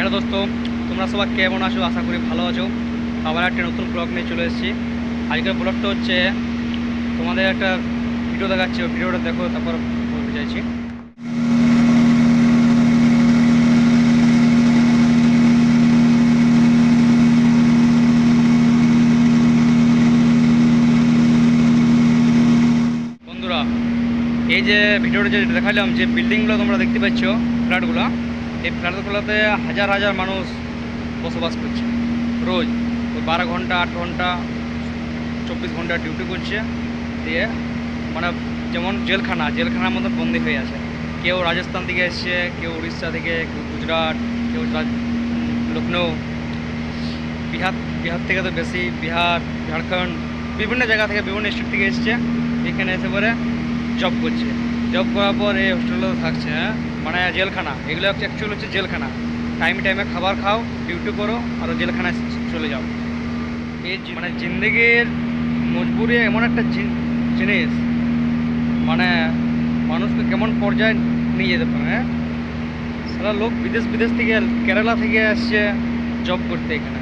Hello দোস্ত, তোমরা সবাই কেমন আছো? আশা করি ভালো আছো। আবার একটা নতুন ব্লগ নিয়ে চলে এসেছি। আজকের ব্লগটা হচ্ছে তোমাদের একটা ভিডিও দেখাচ্ছি, ওই ভিডিওটা দেখো, তারপর বলতে চাইছি। বন্ধুরা, এই যে ভিডিওটা যে দেখালাম, যে বিল্ডিংগুলো তোমরা দেখতে পাচ্ছ, ফ্ল্যাটগুলো, এই ফ্ল্যাটগুলোতে হাজার হাজার মানুষ বসবাস করছে রোজ। ওই 12 ঘন্টা 8 ঘন্টা 24 ঘন্টা ডিউটি করছে, দিয়ে মানে যেমন জেলখানার মতো বন্দি হয়ে আছে। কেউ রাজস্থান থেকে এসছে, কেউ উড়িষ্যা থেকে, কেউ গুজরাট, কেউ লখনৌ, বিহার বিহার থেকে তো বেশি, বিহার, ঝাড়খণ্ড, বিভিন্ন জায়গা থেকে, বিভিন্ন স্টেট থেকে এসছে। এখানে এসে পরে জব করছে। জব করার পর এই হোস্টেলে থাকছে। মানে জেলখানা, এগুলো হচ্ছে অ্যাকচুয়ালি হচ্ছে জেলখানা। টাইমে টাইমে খাবার খাও, ডিউটি করো, আর জেলখানায় চলে যাও। এই মানে জিন্দগির মজবুরি এমন একটা জিনিস, মানে মানুষকে কেমন পর্যায়ে নিয়ে যেতে পারে। সারা লোক বিদেশ বিদেশ থেকে, কেরালা থেকে আসছে জব করতে এখানে।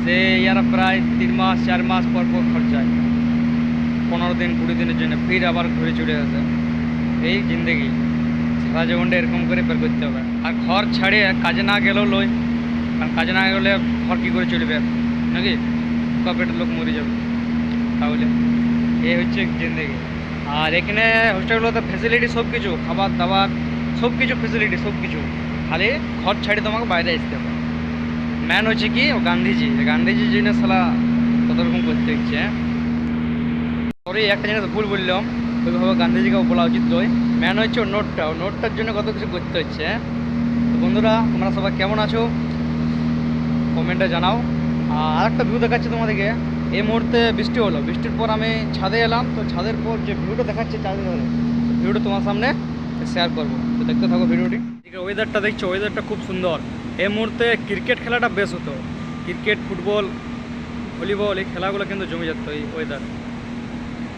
সে ইয়ারা প্রায় 3 মাস 4 মাস পর পর খরচায়, 15 দিন 20 দিনের জন্য, ফির আবার ঘুরে চলে আসে। এই জিন্দগি সারা জীবনটা এরকম করে বের করতে হবে। আর ঘর ছাড়িয়ে কাজে না গেলেও লয়, কারণ কাজে না গেলে ঘর কী করে চলবে নাকি? পেটের লোক মরে যাবে তাহলে। এই হচ্ছে জিন্দগি। আর এখানে হোস্টেলগুলোতে ফ্যাসিলিটি সব কিছু, খাবার দাবার সব কিছু ফ্যাসিলিটি, সব কিছু, খালি ঘর ছাড়িয়ে তোমাকে বাইরে আসতে হবে। ম্যান হচ্ছে কি ও গান্ধীজির জন্য সালা কত রকম করতে হচ্ছে। সরি, একটা জিনিস ভুল বললাম, ওইভাবে গান্ধীজিকে বলা উচিত নয়। ম্যান হচ্ছে ও নোটটার জন্য কত কিছু করতে হচ্ছে। তো বন্ধুরা, তোমরা সবাই কেমন আছো কমেন্টে জানাও। আর একটা ভিউ দেখাচ্ছে তোমাদেরকে। এই মুহূর্তে বৃষ্টি হলো, বৃষ্টির পর আমি ছাদে এলাম। তো ছাদের পর যে ভিউটা দেখাচ্ছে ছাদে, ভিউটা তোমার সামনে শেয়ার করবো, তো দেখতে থাকো ভিডিওটি। ওয়েদারটা দেখছো, ওয়েদারটা খুব সুন্দর। এই মুহূর্তে ক্রিকেট খেলাটা বেশ হতো, ক্রিকেট, ফুটবল, ভলিবল, এই খেলাগুলো কিন্তু জমে যেত এই ওয়েদার।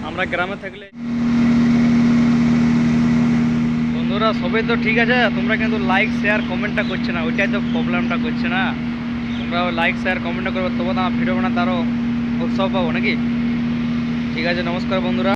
আমরা গ্রামে থাকলে। বন্ধুরা, সবই তো ঠিক আছে, তোমরা কিন্তু লাইক শেয়ার কমেন্টটা করছে না, ওইটাই তো প্রবলেমটা করছে না। তোমরা লাইক শেয়ার কমেন্টটা করবে, তবে তো আমার ভিডিও বানাতে আরও উৎসাহ পাবো নাকি? ঠিক আছে, নমস্কার বন্ধুরা।